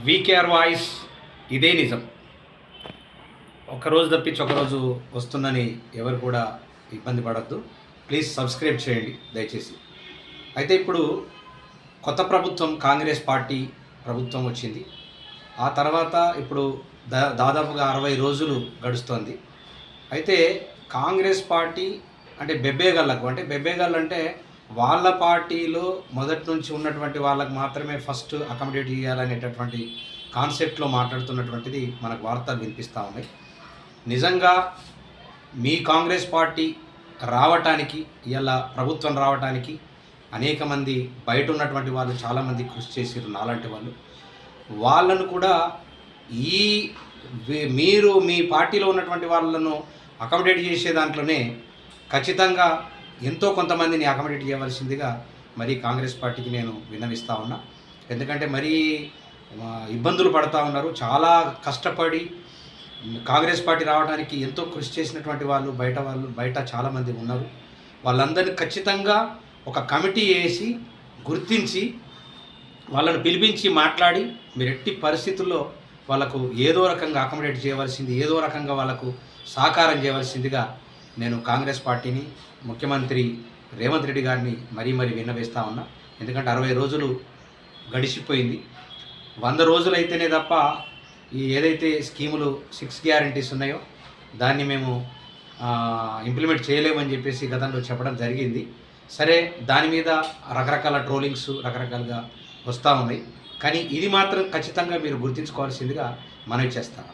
VKR voice ఇదే నిజం. ఒకరోజు తప్పించి ఒకరోజు వస్తుందని ఎవరు కూడా ఇబ్బంది పడద్దు. ప్లీజ్ సబ్స్క్రైబ్ చేయండి దయచేసి. అయితే ఇప్పుడు కొత్త ప్రభుత్వం కాంగ్రెస్ పార్టీ ప్రభుత్వం వచ్చింది. ఆ తర్వాత ఇప్పుడు దాదాపుగా 60 రోజులు గడుస్తోంది. అయితే కాంగ్రెస్ పార్టీ అంటే బెబ్బేగాళ్ళు అంటే వాళ్ళ పార్టీలో మొదటి నుంచి ఉన్నటువంటి వాళ్ళకు మాత్రమే ఫస్ట్ అకామిడేట్ చేయాలనేటటువంటి కాన్సెప్ట్లో మాట్లాడుతున్నటువంటిది మనకు వార్తలు వినిపిస్తూ ఉన్నాయి. నిజంగా మీ కాంగ్రెస్ పార్టీ రావటానికి, ఇలా ప్రభుత్వం రావటానికి అనేక మంది బయట ఉన్నటువంటి వాళ్ళు చాలామంది కృషి చేసిరు. నాలాంటి వాళ్ళను కూడా మీరు మీ పార్టీలో ఉన్నటువంటి వాళ్ళను అకామిడేట్ చేసే దాంట్లోనే ఖచ్చితంగా ఎంతో కొంతమందిని అకామిడేట్ చేయవలసిందిగా మరి కాంగ్రెస్ పార్టీకి నేను విన్నవిస్తూ ఉన్నా. ఎందుకంటే మరీ ఇబ్బందులు పడుతూ ఉన్నారు. చాలా కష్టపడి కాంగ్రెస్ పార్టీ రావడానికి ఎంతో కృషి చేసినటువంటి వాళ్ళు బయట చాలామంది ఉన్నారు. వాళ్ళందరినీ ఖచ్చితంగా ఒక కమిటీ వేసి గుర్తించి వాళ్ళను పిలిపించి మాట్లాడి మీరు ఎట్టి పరిస్థితుల్లో వాళ్ళకు ఏదో రకంగా అకామిడేట్ చేయవలసింది, ఏదో రకంగా వాళ్ళకు సహకారం చేయవలసిందిగా నేను కాంగ్రెస్ పార్టీని, ముఖ్యమంత్రి రేవంత్ రెడ్డి గారిని మరీ విన్నవిస్తూ ఉన్నా. ఎందుకంటే 60 రోజులు గడిచిపోయింది. 100 రోజులు అయితేనే తప్ప ఈ ఏదైతే స్కీములు 6 గ్యారంటీస్ ఉన్నాయో దాన్ని మేము ఇంప్లిమెంట్ చేయలేమని చెప్పేసి గతంలో చెప్పడం జరిగింది. సరే, దాని మీద రకరకాల ట్రోలింగ్స్ రకరకాలుగా వస్తూ ఉన్నాయి. కానీ ఇది మాత్రం ఖచ్చితంగా మీరు గుర్తుంచుకోవాల్సిందిగా మనవి చేస్తాను.